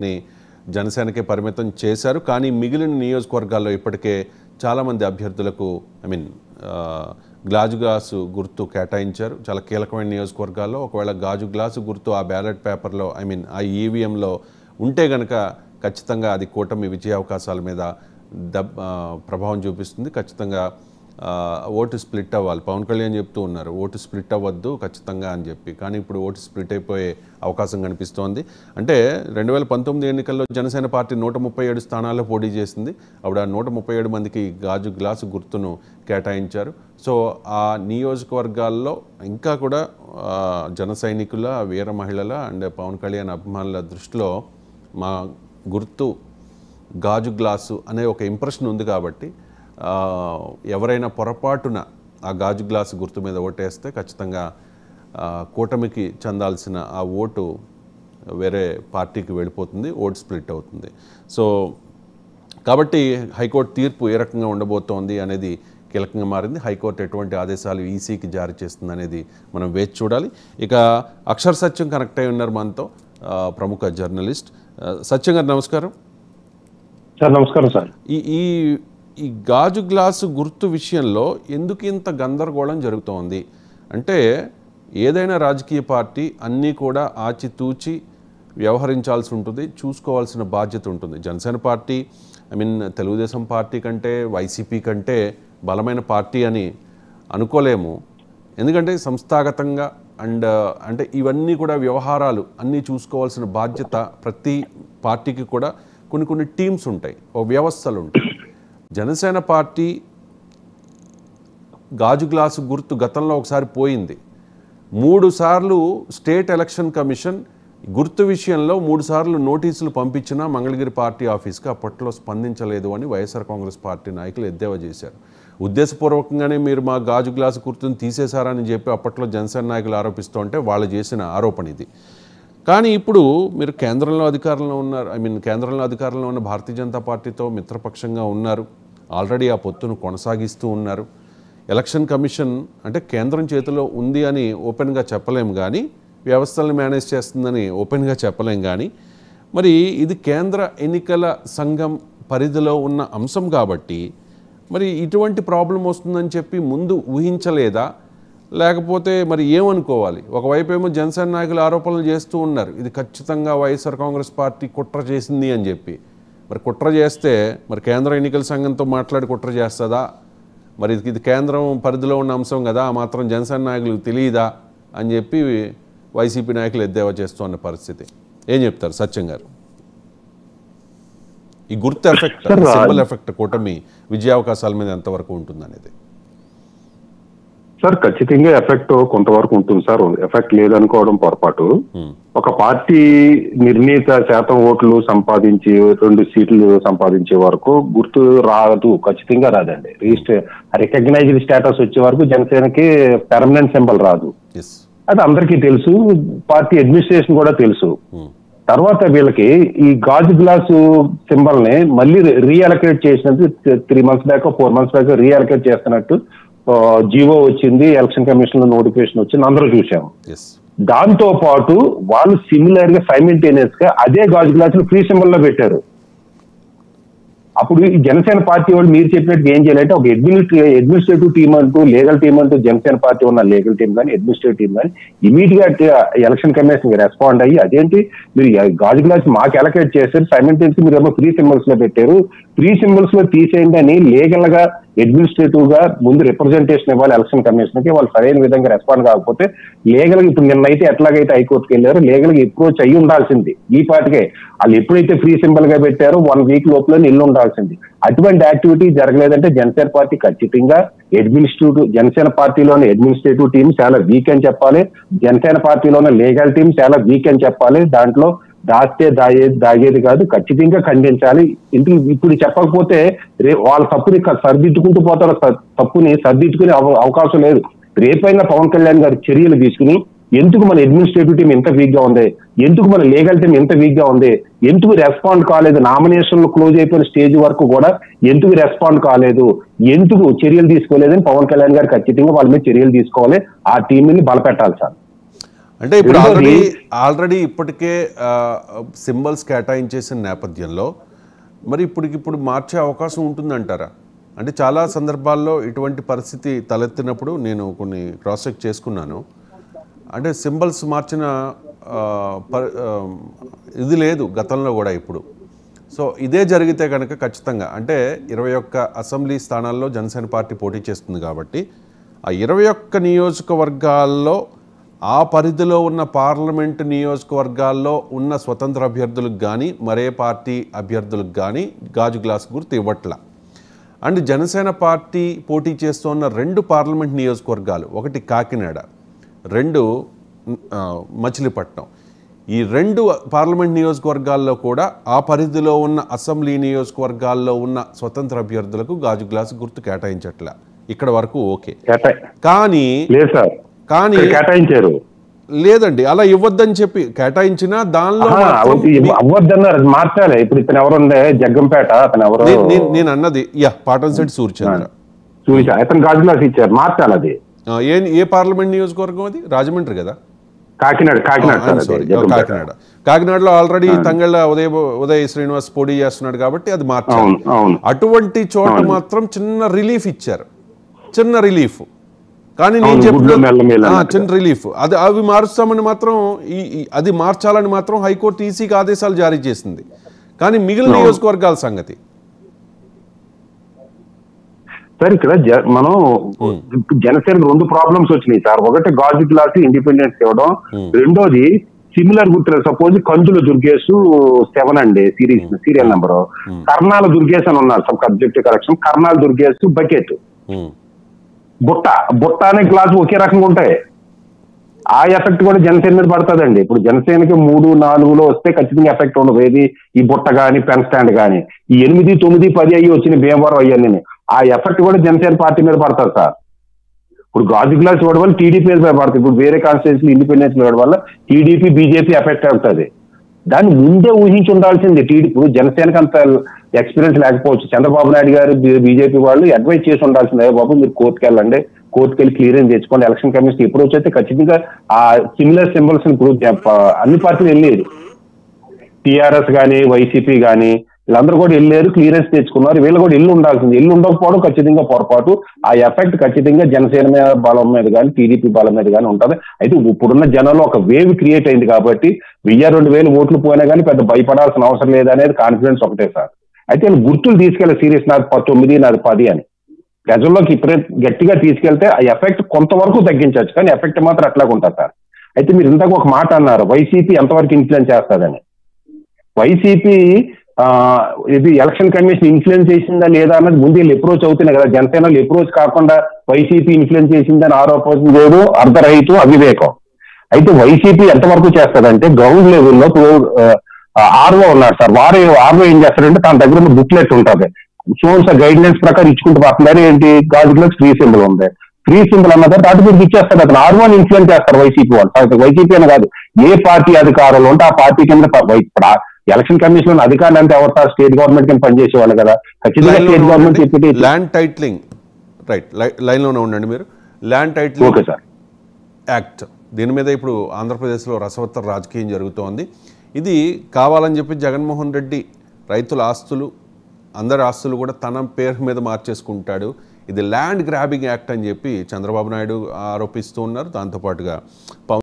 ని జనసేనకే పరిమితం చేశారు. కానీ మిగిలిన నియోజకవర్గాల్లో ఇప్పటికే చాలామంది అభ్యర్థులకు గాజు గ్లాసు గుర్తు కేటాయించారు. చాలా కీలకమైన నియోజకవర్గాల్లో ఒకవేళ గాజు గ్లాసు గుర్తు ఆ బ్యాలెట్ పేపర్లో ఆ ఈవీఎంలో ఉంటే గనక ఖచ్చితంగా అది కూటమి విజయ అవకాశాల మీద ప్రభావం చూపిస్తుంది. ఖచ్చితంగా ఓటు స్ప్లిట్ అవ్వాలి. పవన్ కళ్యాణ్ చెప్తూ ఉన్నారు ఓటు స్ప్లిట్ అవ్వద్దు ఖచ్చితంగా అని చెప్పి. కానీ ఇప్పుడు ఓటు స్ప్లిట్ అయిపోయే అవకాశం కనిపిస్తోంది. అంటే 2019 ఎన్నికల్లో జనసేన పార్టీ 137 స్థానాల్లో పోటీ చేసింది. అప్పుడు ఆ 137 మందికి గాజు గ్లాసు గుర్తును కేటాయించారు. సో ఆ నియోజకవర్గాల్లో ఇంకా కూడా జన సైనికుల, వీర మహిళల అండ్ పవన్ కళ్యాణ్ అభిమానుల దృష్టిలో మా గుర్తు గాజు గ్లాసు అనే ఒక ఇంప్రెషన్ ఉంది. కాబట్టి ఎవరైనా పొరపాటున ఆ గాజు గ్లాసు గుర్తు మీద ఓటేస్తే ఖచ్చితంగా కూటమికి చెందాల్సిన ఆ ఓటు వేరే పార్టీకి వెళ్ళిపోతుంది, ఓటు స్ప్లిట్ అవుతుంది. సో కాబట్టి హైకోర్టు తీర్పు ఏ రకంగా ఉండబోతోంది అనేది కీలకంగా మారింది. హైకోర్టు ఎటువంటి ఆదేశాలు ఈసీకి జారీ చేస్తుంది అనేది మనం వేచి చూడాలి. ఇక అక్షర సత్యం కనెక్ట్ అయి ఉన్నారు మనతో, ప్రముఖ జర్నలిస్ట్ సత్యం గారు. నమస్కారం సార్. నమస్కారం సార్. ఈ గాజు గ్లాసు గుర్తు విషయంలో ఎందుకు ఇంత గందరగోళం జరుగుతోంది అంటే, ఏదైనా రాజకీయ పార్టీ అన్నీ కూడా ఆచితూచి వ్యవహరించాల్సి ఉంటుంది, చూసుకోవాల్సిన బాధ్యత ఉంటుంది. జనసేన పార్టీ తెలుగుదేశం పార్టీ కంటే వైసీపీ కంటే బలమైన పార్టీ అని అనుకోలేము. ఎందుకంటే సంస్థాగతంగా అంటే ఇవన్నీ కూడా వ్యవహారాలు అన్నీ చూసుకోవాల్సిన బాధ్యత ప్రతి పార్టీకి కూడా కొన్ని టీమ్స్ ఉంటాయి, ఓ వ్యవస్థలు ఉంటాయి. జనసేన పార్టీ గాజు గ్లాసు గుర్తు గతంలో ఒకసారి పోయింది. 3 సార్లు స్టేట్ ఎలక్షన్ కమిషన్ గుర్తు విషయంలో 3 సార్లు నోటీసులు పంపించినా మంగళగిరి పార్టీ ఆఫీస్కి అప్పట్లో స్పందించలేదు అని వైఎస్ఆర్ కాంగ్రెస్ పార్టీ నాయకులు ఎద్దేవా చేశారు. ఉద్దేశపూర్వకంగానే మీరు మా గాజు గ్లాసు గుర్తును తీసేశారని చెప్పి అప్పట్లో జనసేన నాయకులు ఆరోపిస్తూ ఉంటే వాళ్ళు చేసిన ఆరోపణ ఇది. కానీ ఇప్పుడు మీరు కేంద్రంలో అధికారంలో ఉన్నారు, కేంద్రంలో అధికారంలో ఉన్న భారతీయ జనతా పార్టీతో మిత్రపక్షంగా ఉన్నారు, ఆల్రెడీ ఆ పొత్తును కొనసాగిస్తూ ఉన్నారు. ఎలక్షన్ కమిషన్ అంటే కేంద్రం చేతిలో ఉంది అని ఓపెన్గా చెప్పలేం, కానీ వ్యవస్థలను మేనేజ్ చేస్తుందని ఓపెన్గా చెప్పలేం. కానీ మరి ఇది కేంద్ర ఎన్నికల సంఘం పరిధిలో ఉన్న అంశం కాబట్టి మరి ఇటువంటి ప్రాబ్లం వస్తుందని చెప్పి ముందు ఊహించలేదా, లేకపోతే మరి ఏమనుకోవాలి? ఒకవైపు ఏమో జనసేన నాయకులు ఆరోపణలు చేస్తూ ఉన్నారు ఇది ఖచ్చితంగా వైఎస్ఆర్ కాంగ్రెస్ పార్టీ కుట్ర చేసింది అని చెప్పి. మరి కుట్ర చేస్తే మరి కేంద్ర ఎన్నికల సంఘంతో మాట్లాడి కుట్ర చేస్తుందా? మరి ఇది కేంద్రం పరిధిలో ఉన్న అంశం కదా, ఆ మాత్రం జనసేన నాయకులకు తెలియదా అని చెప్పి వైసీపీ నాయకులు ఎద్దేవా చేస్తున్న పరిస్థితి. ఏం చెప్తారు సత్యం గారు? ఈ గుర్తు ఎఫెక్ట్, సింబల్ ఎఫెక్ట్ కూటమి విజయావకాశాల మీద ఎంతవరకు ఉంటుంది అనేది? సార్ ఖచ్చితంగా ఎఫెక్ట్ కొంతవరకు ఉంటుంది సార్. ఎఫెక్ట్ లేదనుకోవడం పొరపాటు. ఒక పార్టీ నిర్ణీత శాతం ఓట్లు సంపాదించి 2 సీట్లు సంపాదించే వరకు గుర్తు రాదు, ఖచ్చితంగా రాదండి. రికగ్నైజ్డ్ స్టేటస్ వచ్చే వరకు జనసేనకి పెర్మనెంట్ సింబల్ రాదు, అది అందరికీ తెలుసు, పార్టీ అడ్మినిస్ట్రేషన్ కూడా తెలుసు. తర్వాత వీళ్ళకి ఈ గాజు గ్లాసు సింబల్ ని మళ్ళీ రీఅలకేట్ చేసినట్టు 3 months బ్యాక్ 4 months బ్యాక్ రీఅలకేట్ చేస్తున్నట్టు జీవో వచ్చింది, ఎలక్షన్ కమిషన్ లో నోటిఫికేషన్ వచ్చింది, అందరూ చూసాము. దాంతో పాటు వాళ్ళు సిమిలర్ గా సైమిల్టేనియస్ గా అదే గాజు గ్లాసులు ఫ్రీ సింబల్ లో పెట్టారు. అప్పుడు ఈ జనసేన పార్టీ వాళ్ళు మీరు చెప్పినట్టు ఏం చేయాలంటే ఒక అడ్మినిస్ట్రేటివ్ టీమ్ అంటూ, లీగల్ టీమ్ అంటూ, జనసేన పార్టీ ఉన్న లీగల్ టీమ్ కానీ అడ్మినిస్ట్రేటివ్ టీమ్ కానీ ఇమీడియట్ గా ఎలక్షన్ కమిషన్ రెస్పాండ్ అయ్యి అదేంటి మీరు గాజు గ్లాస్ మాకు అలకేట్ చేశారు, సైమిల్టేనియస్ మీరు ఏమో ఫ్రీ సింబల్స్ లో పెట్టారు, ఫ్రీ సింబల్స్ లో తీసేయండి అని లీగల్ గా అడ్మినిస్ట్రేటివ్ గా ముందు రిప్రజెంటేషన్ ఇవ్వాలి ఎలక్షన్ కమిషన్ కి. వాళ్ళు సరైన విధంగా రెస్పాండ్ కాకపోతే లీగల్ గా ఇప్పుడు నిన్నైతే ఎట్లాగైతే హైకోర్టుకి వెళ్ళారో లీగల్ గా అప్రోచ్ అయ్యి ఉండాల్సింది. ఈ పార్టీకే వాళ్ళు ఎప్పుడైతే ఫ్రీ సింబల్ గా పెట్టారో 1 week లోపల ఇల్లు ఉండాల్సింది. అటువంటి యాక్టివిటీ జరగలేదంటే జనసేన పార్టీ ఖచ్చితంగా జనసేన పార్టీలోని అడ్మినిస్ట్రేటివ్ టీం చాలా వీక్ అని చెప్పాలి, జనసేన పార్టీలోని లీగల్ టీం చాలా వీక్ అని చెప్పాలి. దాంట్లో దాగేది కాదు, ఖచ్చితంగా ఖండించాలి. ఇప్పుడు చెప్పకపోతే వాళ్ళ తప్పుని సర్దిద్దుకుంటూ పోతారు, తప్పుని సర్దిద్దుకునే అవకాశం లేదు. రేపైనా పవన్ కళ్యాణ్ గారు చర్యలు తీసుకుని ఎందుకు మన అడ్మినిస్ట్రేటివ్ టీం ఎంత వీక్ గా ఉంది, ఎందుకు మన లీగల్ టీం ఎంత వీక్ గా ఉంది, ఎందుకు రెస్పాండ్ కాలేదు, నామినేషన్లు క్లోజ్ అయిపోయిన స్టేజ్ వరకు కూడా ఎందుకు రెస్పాండ్ కాలేదు, ఎందుకు చర్యలు తీసుకోలేదని పవన్ కళ్యాణ్ గారు ఖచ్చితంగా వాళ్ళ మీద చర్యలు తీసుకోవాలి, ఆ టీంని బలపెట్టాలి సార్. అంటే ఇప్పుడు ఆల్రెడీ ఇప్పటికే సింబల్స్ కేటాయించేసిన నేపథ్యంలో మరి ఇప్పటికిప్పుడు మార్చే అవకాశం ఉంటుందంటారా? అంటే చాలా సందర్భాల్లో ఇటువంటి పరిస్థితి తలెత్తినప్పుడు నేను కొన్ని క్రాస్ చెక్ చేసుకున్నాను. అంటే సింబల్స్ మార్చిన ఇది లేదు గతంలో కూడా ఇప్పుడు. సో ఇదే జరిగితే కనుక ఖచ్చితంగా అంటే 21 అసెంబ్లీ స్థానాల్లో జనసేన పార్టీ పోటీ చేస్తుంది కాబట్టి ఆ 21 నియోజకవర్గాల్లో ఆ పరిధిలో ఉన్న పార్లమెంటు నియోజకవర్గాల్లో ఉన్న స్వతంత్ర అభ్యర్థులకు కానీ మరే పార్టీ అభ్యర్థులకు కానీ గాజు గ్లాస్ గుర్తు ఇవ్వట్లా. అండ్ జనసేన పార్టీ పోటీ చేస్తున్న 2 పార్లమెంట్ నియోజకవర్గాలు, ఒకటి కాకినాడ, 2 మచిలీపట్నం, ఈ 2 పార్లమెంట్ నియోజకవర్గాల్లో కూడా ఆ పరిధిలో ఉన్న అసెంబ్లీ నియోజకవర్గాల్లో ఉన్న స్వతంత్ర అభ్యర్థులకు గాజు గ్లాసు గుర్తు కేటాయించట్లా. ఇక్కడ వరకు ఓకే. కానీ కేటాయించారు లేదండి, అలా ఇవ్వద్దని చెప్పి కేటాయించినా దానిలో అవ్వద్దన్నారు. మార్చాలి. ఇప్పుడు ఇతను ఎవరుండే జగ్గంపేట, అతను ఎవరు నేను అన్నది పాటన్శెట్టి సూర్యచంద్ర అతను గాజు గ్లాస్ ఇచ్చారు. మార్చాలి. అది ఏ పార్లమెంట్ నియోజకవర్గం? అది రాజమండ్రి కదా? కాకినాడలో ఆల్రెడీ తంగళ్ళ ఉదయ్ శ్రీనివాస్ పోటీ చేస్తున్నాడు కాబట్టి అది మార్చాలి. అటువంటి చోట మాత్రం చిన్న రిలీఫ్ ఇచ్చారు, చిన్న రిలీఫ్. కానీ నేను చెప్పిన చిన్న రిలీఫ్ అవి మారుస్తామని మాత్రం అది మార్చాలని మాత్రం హైకోర్టు ఈసీకి ఆదేశాలు జారీ చేసింది. కానీ మిగిలిన నియోజకవర్గాల సంగతి సార్, ఇక్కడ మనం జనసేనకు 2 ప్రాబ్లమ్స్ వచ్చినాయి సార్. ఒకటి గాజు గ్లాస్ ఇండిపెండెన్స్ ఇవ్వడం, రెండోది సిమిలర్ గుర్తులు. సపోజ్ కందుల దుర్గేష్ 7 అండి సీరియల్ నెంబర్, కర్నాల దుర్గేష్ అని ఉన్నారు subject correction. Karnala Durgesh bucket, బుట్ట అనే గ్లాస్ ఒకే రకంగా ఉంటాయి. ఆ ఎఫెక్ట్ కూడా జనసేన మీద పడుతుందండి. ఇప్పుడు జనసేనకి 3, 4లో వస్తే ఖచ్చితంగా ఎఫెక్ట్ ఉండదు. ఏది ఈ బుట్ట కానీ పెన్ స్టాండ్ కానీ, ఈ 8, 9, 10 అయ్యి వచ్చిన భీమవరం అయ్యాన్ని ఆ ఎఫెక్ట్ కూడా జనసేన పార్టీ మీద పడుతుంది సార్. ఇప్పుడు గాజు గ్లాస్ ఇవ్వడం వల్ల టీడీపీ మీద పడుతుంది. ఇప్పుడు వేరే కాన్స్టిట్యూన్సీ ఇండిపెండెన్స్ ఇవ్వడం వల్ల టీడీపీ బీజేపీ ఎఫెక్ట్ అవుతుంది. దాన్ని ముందే ఊహించి ఉండాల్సింది టీడీపీ. ఇప్పుడు జనసేనకి అంత ఎక్స్పీరియన్స్ లేకపోవచ్చు. చంద్రబాబు నాయుడు గారు బీజేపీ వాళ్ళు అడ్వైజ్ చేసి ఉండాల్సిందే. బాబు మీరు కోర్టుకు వెళ్ళండి, కోర్టుకు వెళ్ళి క్లియరెన్స్ తెచ్చుకోండి. ఎలక్షన్ కమిషన్ అప్రోచ్ అయితే ఖచ్చితంగా ఆ సిమిలర్ సింబల్స్ అన్ని పార్టీలు వెళ్ళేది. టీఆర్ఎస్ కానీ వైసీపీ కానీ వీళ్ళందరూ కూడా వెళ్ళారు, క్లియరెన్స్ తెచ్చుకున్నారు. వీళ్ళు కూడా ఇల్లు ఉండాల్సింది. ఇల్లు ఉండకపోవడం ఖచ్చితంగా పొరపాటు. ఆ ఎఫెక్ట్ ఖచ్చితంగా జనసేన మీద బలం మీద కానీ టీడీపీ బలం మీద కానీ ఉంటుంది. అయితే ఇప్పుడున్న జనంలో ఒక వేవ్ క్రియేట్ అయింది కాబట్టి 1000-2000 ఓట్లు పోయినా కానీ పెద్ద భయపడాల్సిన అవసరం లేదనేది కాన్ఫిడెన్స్ ఒకటే సార్. అయితే వీళ్ళు గుర్తులు తీసుకెళ్ళి సీరియస్ నాది 9, నాది 10 అని ప్రజల్లోకి ఇప్పుడు గట్టిగా తీసుకెళ్తే ఆ ఎఫెక్ట్ కొంతవరకు తగ్గించవచ్చు. కానీ ఎఫెక్ట్ మాత్రం అట్లాగే ఉంటుంది సార్. అయితే మీరు ఇందాక ఒక మాట అన్నారు, వైసీపీ ఎంతవరకు ఇన్ఫ్లుయెన్స్ చేస్తుందని. వైసీపీ ఇది ఎలక్షన్ కమిషన్ ఇన్ఫ్లుయెన్స్ చేసిందా లేదా అన్నది ముందు వీళ్ళు అప్రోచ్ అవుతున్నాయి కదా. జనసేనలో అప్రోచ్ కాకుండా వైసీపీ ఇన్ఫ్లుయెన్స్ చేసిందని ఆరోపణ లేదు, అర్ధరహితం, అవివేకం. అయితే వైసీపీ ఎంతవరకు చేస్తుందంటే గ్రౌండ్ లెవెల్లో ఆర్ఓ ఉన్నాడు సార్. ఆర్ఓ ఏం చేస్తారంటే తన దగ్గర ఉన్న బుక్లెట్ ఉంటుంది, సోన్స్ గైడ్ లైన్స్ ప్రకారం ఇచ్చుకుంటూ పోతున్నారు. ఏంటి గాజు గ్లాస్ ఫ్రీ సింబల్ ఉంది, ఫ్రీ సింబల్ అన్నది అటు మీరు ఇచ్చేస్తారు. అతను ఆర్ఓని ఇన్ఫ్లుయెన్స్ చేస్తారు వైసీపీ వాళ్ళు. వైసీపీ అని కాదు, ఏ పార్టీ అధికారంలో ఉంటే ఆ పార్టీ కింద ఇప్పుడు ఎలక్షన్ కమిషన్ అధికారులు అంటే ఎవరు సార్? స్టేట్ గవర్నమెంట్ కింద పనిచేసేవాళ్ళు కదా. ఖచ్చితంగా స్టేట్ గవర్నమెంట్ చెప్పి ల్యాండ్ టైటిలింగ్ రైట్ లైన్లోనే ఉండండి మీరు. Land titling okay sir act, దీని మీద ఇప్పుడు ఆంధ్రప్రదేశ్లో రసవత్తర రాజకీయం జరుగుతోంది. ఇది కావాలని చెప్పి జగన్మోహన్ రెడ్డి రైతుల ఆస్తులు, అందరి ఆస్తులు కూడా తన పేరు మీద మార్చేసుకుంటాడు. ఇది ల్యాండ్ గ్రాబింగ్ యాక్ట్ అని చెప్పి చంద్రబాబు నాయుడు ఆరోపిస్తూ ఉన్నారు. దాంతోపాటుగా